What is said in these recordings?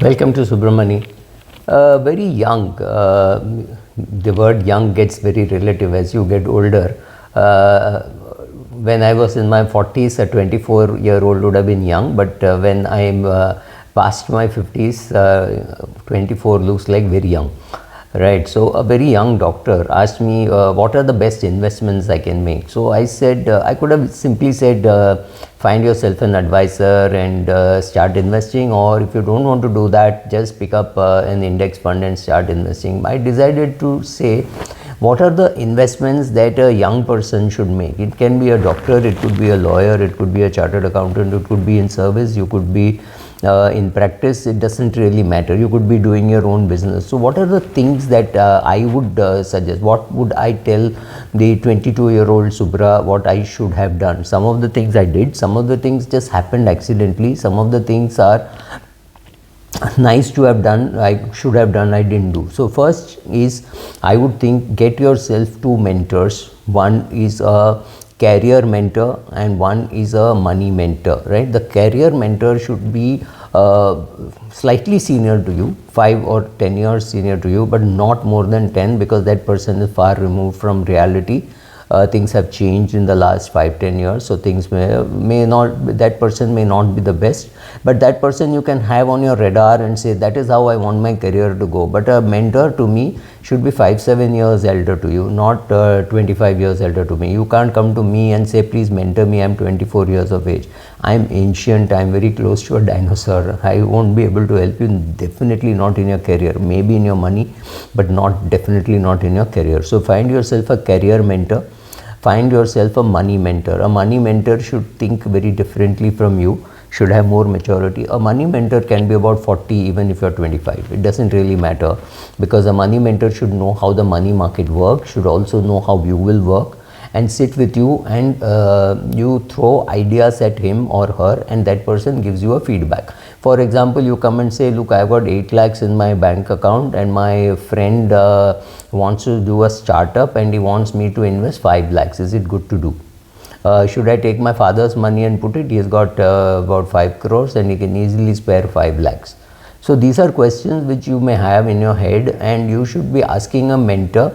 Welcome to Subramani. Very young, the word young gets very relative as you get older. When I was in my 40s, a 24-year-old would have been young, but when I'm past my 50s, 24 looks like very young. Right, so a very young doctor asked me what are the best investments I can make. So I said, I could have simply said, find yourself an advisor and start investing, or if you don't want to do that, just pick up an index fund and start investing. I decided to say, what are the investments that a young person should make? It can be a doctor, it could be a lawyer, it could be a chartered accountant, it could be in service, you could be in practice, it doesn't really matter. You could be doing your own business. So what are the things that I would suggest? What would I tell the 22-year-old Subra what I should have done? Some of the things I did, some of the things just happened accidentally, some of the things are nice to have done, I should have done, I didn't do. So first is, I would think, get yourself two mentors. One is a career mentor and one is a money mentor, right? The career mentor should be slightly senior to you, 5 or 10 years senior to you, but not more than 10, because that person is far removed from reality. Things have changed in the last 5-10 years, so things may not, that person may not be the best, but that person you can have on your radar and say, that is how I want my career to go. But a mentor to me should be 5-7 years elder to you, not 25 years elder to me. You can't come to me and say, please mentor me, I'm 24 years of age, I'm ancient, I'm very close to a dinosaur, I won't be able to help you. Definitely not in your career, maybe in your money, but definitely not in your career. So find yourself a career mentor. Find yourself a money mentor. A money mentor should think very differently from you, should have more maturity. A money mentor can be about 40 even if you're 25. It doesn't really matter, because a money mentor should know how the money market works, should also know how you will work, and sit with you and you throw ideas at him or her, and that person gives you a feedback. For example, you come and say, look, I've got 8 lakhs in my bank account and my friend wants to do a startup and he wants me to invest 5 lakhs. Is it good to do? Should I take my father's money and put it? He has got about 5 crores and he can easily spare 5 lakhs. So these are questions which you may have in your head, and you should be asking a mentor,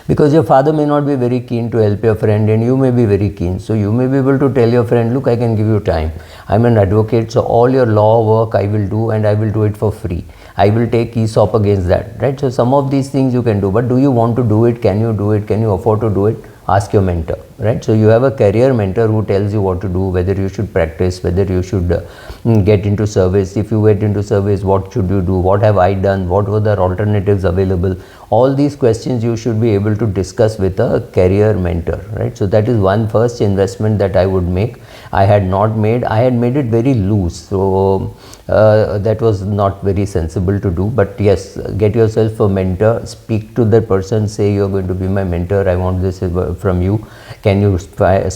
because your father may not be very keen to help your friend and you may be very keen. So you may be able to tell your friend, look, I can give you time, I'm an advocate, so all your law work I will do, and I will do it for free. I will take ESOP against that, right? So some of these things you can do, but do you want to do it? Can you do it? Can you afford to do it? Ask your mentor, right? So you have a career mentor who tells you what to do, whether you should practice, whether you should get into service. If you get into service, what should you do? What have I done? What were the alternatives available? All these questions you should be able to discuss with a career mentor, right? So that is one first investment that I would make. I had not made, I had made it very loose, so that was not very sensible to do. But yes, get yourself a mentor, speak to the person, say, you're going to be my mentor, I want this from you, can you spare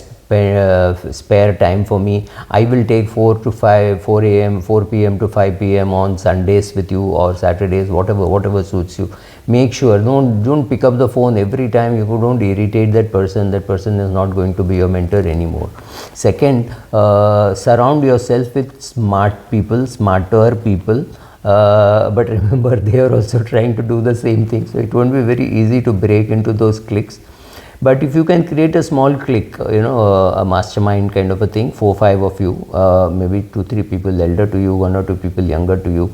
time for me? I will take 4 a.m. 4 p.m. to 5 p.m. on Sundays with you, or Saturdays, whatever suits you. Make sure, don't pick up the phone every time. You don't irritate that person. That person is not going to be your mentor anymore. Second, surround yourself with smart people, smarter people. But remember, they are also trying to do the same thing, so it won't be very easy to break into those cliques. But if you can create a small clique, a mastermind kind of a thing, 4-5 of you, maybe 2-3 people elder to you, 1 or 2 people younger to you,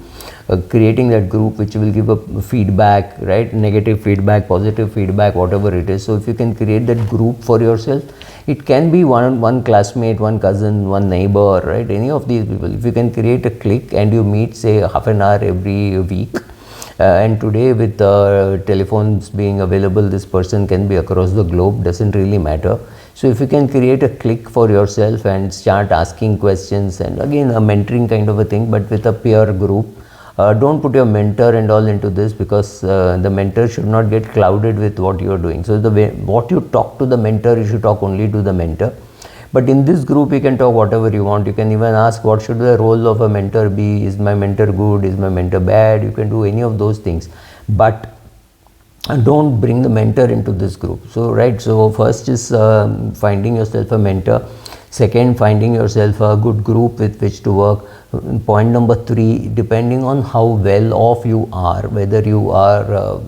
creating that group which will give a feedback, right? Negative feedback, positive feedback, whatever it is. So if you can create that group for yourself, it can be one classmate, one cousin, one neighbor, right? Any of these people. If you can create a clique and you meet, say, half an hour every week, and today with telephones being available, this person can be across the globe, doesn't really matter. So if you can create a clique for yourself and start asking questions, and again a mentoring kind of a thing, but with a peer group. Don't put your mentor and all into this, because the mentor should not get clouded with what you are doing. So what you talk to the mentor, you should talk only to the mentor. But in this group, you can talk whatever you want. You can even ask, what should the role of a mentor be? Is my mentor good? Is my mentor bad? You can do any of those things. But don't bring the mentor into this group. So, right. So, first is finding yourself a mentor. Second, finding yourself a good group with which to work. Point number 3, depending on how well off you are, whether you are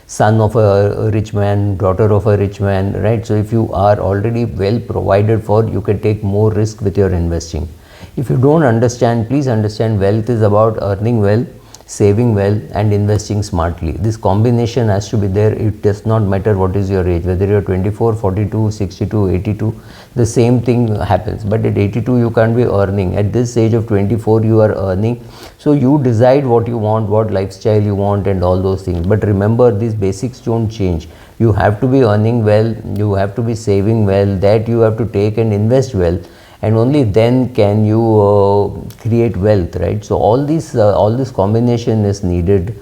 son of a rich man, daughter of a rich man, right? So if you are already well provided for, you can take more risk with your investing. If you don't understand, please understand, wealth is about earning well, saving well and investing smartly. This combination has to be there. It does not matter what is your age, whether you're 24, 42, 62, 82, the same thing happens. But at 82 you can't be earning. At this age of 24 you are earning. So you decide what you want, what lifestyle you want and all those things. But remember, these basics don't change. You have to be earning well, you have to be saving well, that you have to take and invest well, and only then can you create wealth, right? So all this combination is needed.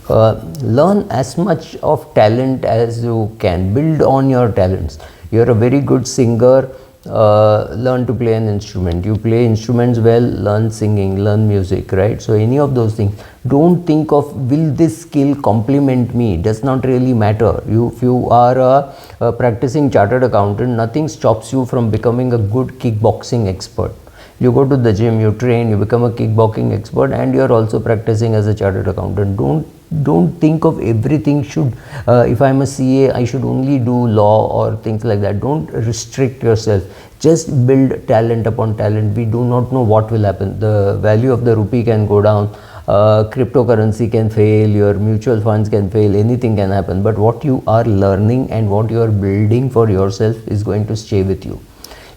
Learn as much of talent as you can. Build on your talents. You're a very good singer, learn to play an instrument. You play instruments well, learn singing, learn music, right? So any of those things. Don't think of, will this skill complement me? Does not really matter. If you are a practicing chartered accountant, nothing stops you from becoming a good kickboxing expert. You go to the gym, you train, you become a kickboxing expert, and you're also practicing as a chartered accountant. Don't think of everything should, if I'm a CA, I should only do law or things like that. Don't restrict yourself. Just build talent upon talent. We do not know what will happen. The value of the rupee can go down, cryptocurrency can fail, your mutual funds can fail, anything can happen. But what you are learning and what you are building for yourself is going to stay with you.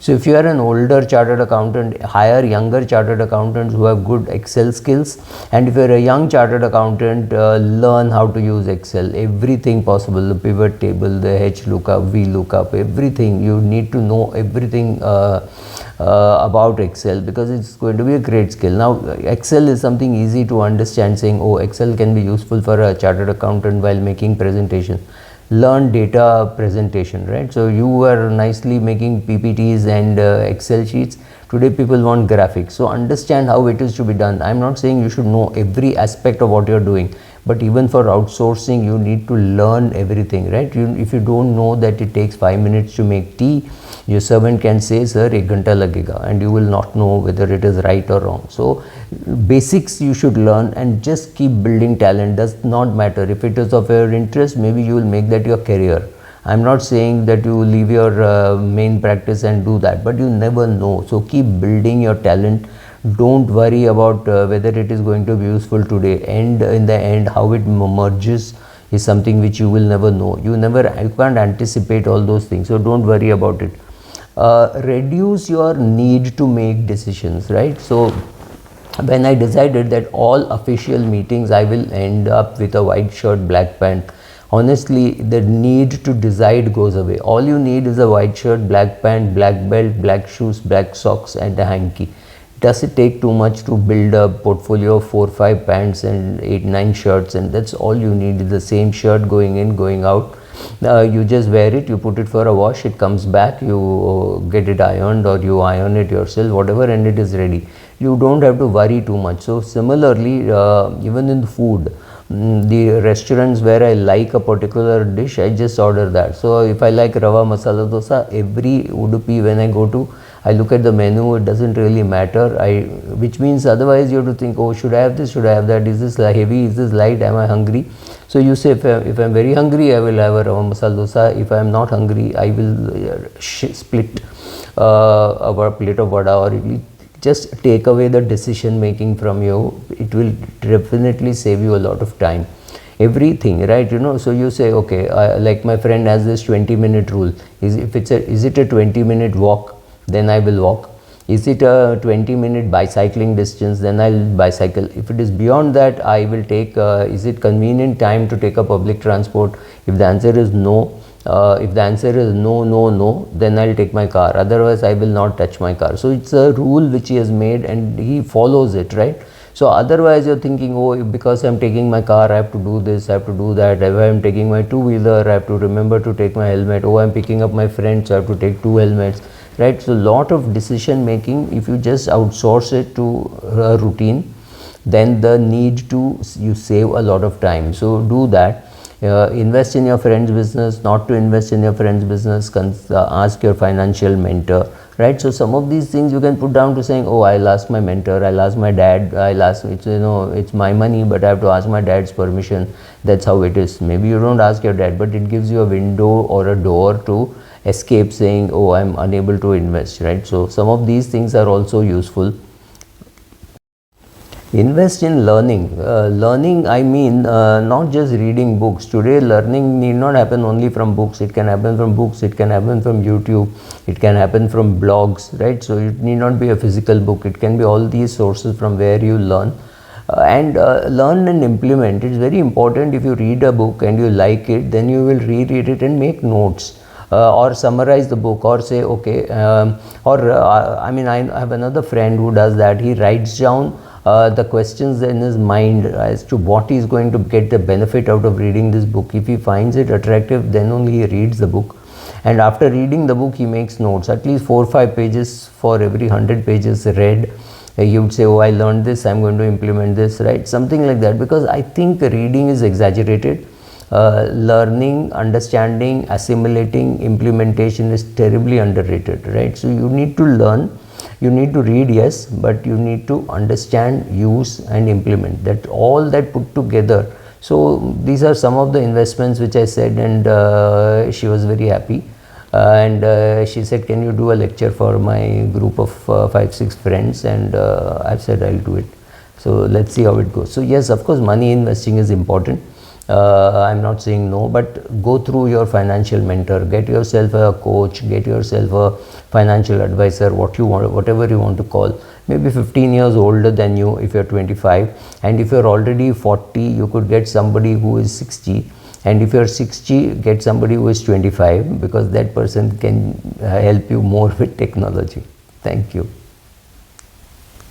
So if you are an older chartered accountant, hire younger chartered accountants who have good Excel skills. And if you are a young chartered accountant, learn how to use Excel. Everything possible, the pivot table, the H lookup, V lookup, everything. You need to know everything about Excel, because it's going to be a great skill. Now Excel is something easy to understand, saying, oh, Excel can be useful for a chartered accountant while making presentations. Learn data presentation, right? So you were nicely making PPTs and Excel sheets. Today people want graphics. So understand how it is to be done. I'm not saying you should know every aspect of what you're doing, but even for outsourcing, you need to learn everything, right? If you don't know that it takes 5 minutes to make tea, your servant can say, sir, 1 ghanta lagega, and you will not know whether it is right or wrong. So basics you should learn and just keep building talent. Does not matter if it is of your interest. Maybe you will make that your career. I'm not saying that you leave your main practice and do that, but you never know. So keep building your talent. Don't worry about whether it is going to be useful today, and in the end how it merges is something which you will never know. You can't anticipate all those things, so don't worry about it. Reduce your need to make decisions, right? So when I decided that all official meetings I will end up with a white shirt, black pant, honestly the need to decide goes away. All you need is a white shirt, black pant, black belt, black shoes, black socks and a hanky. Does it take too much to build a portfolio of 4-5 pants and 8-9 shirts? And that's all you need, is the same shirt going in, going out. You just wear it, you put it for a wash, it comes back, you get it ironed or you iron it yourself, whatever, and it is ready. You don't have to worry too much. So similarly, even in food, the restaurants where I like a particular dish, I just order that. So if I like rava masala dosa, every Udupi when I go to, I look at the menu, it doesn't really matter, which means otherwise you have to think, oh, should I have this, should I have that, is this heavy, is this light, am I hungry? So you say, if I'm very hungry, I will have a rava masala dosa. If I'm not hungry, I will split a plate of vada or idli. Just take away the decision making from you. It will definitely save you a lot of time. Everything, right? So you say, okay, like my friend has this 20-minute rule. Is it a 20-minute walk? Then I will walk. Is it a 20-minute bicycling distance? Then I'll bicycle. If it is beyond that, I will take, is it convenient time to take a public transport? If the answer is no, no, then I'll take my car. Otherwise, I will not touch my car. So it's a rule which he has made and he follows it, right? So otherwise you're thinking, oh, because I'm taking my car, I have to do this, I have to do that. If I'm taking my two-wheeler, I have to remember to take my helmet. Oh, I'm picking up my friend, so I have to take 2 helmets, right? So a lot of decision making, if you just outsource it to a routine, then the need to, you save a lot of time. So do that. Invest in your friend's business, not to invest in your friend's business, ask your financial mentor, right? So some of these things you can put down to saying, oh, I'll ask my mentor, I'll ask my dad, I'll ask, it's my money, but I have to ask my dad's permission. That's how it is. Maybe you don't ask your dad, but it gives you a window or a door to escape saying, oh, I'm unable to invest, right? So some of these things are also useful. Invest in learning. Learning, I mean, not just reading books. Today, learning need not happen only from books. It can happen from books, it can happen from YouTube, it can happen from blogs, right? So it need not be a physical book. It can be all these sources from where you learn. Learn and implement. It's very important. If you read a book and you like it, then you will reread it and make notes. Or summarize the book, or say, okay, I mean, I have another friend who does that. He writes down the questions in his mind as to what he is going to get the benefit out of reading this book. If he finds it attractive, then only he reads the book. And after reading the book, he makes notes, at least 4 or 5 pages for every 100 pages read. You would say, oh, I learned this, I'm going to implement this, right? Something like that, because I think reading is exaggerated. Learning, understanding, assimilating, implementation is terribly underrated, right? So you need to learn, you need to read, yes, but you need to understand, use and implement. That all that put together. So these are some of the investments which I said, and she was very happy. And she said, can you do a lecture for my group of 5-6 friends? And I've said I'll do it. So let's see how it goes. So yes, of course, money investing is important. I'm not saying no, but go through your financial mentor, get yourself a coach, get yourself a financial advisor, what you want, whatever you want to call. Maybe 15 years older than you if you're 25, and if you're already 40, you could get somebody who is 60, and if you're 60, get somebody who is 25, because that person can help you more with technology. Thank you.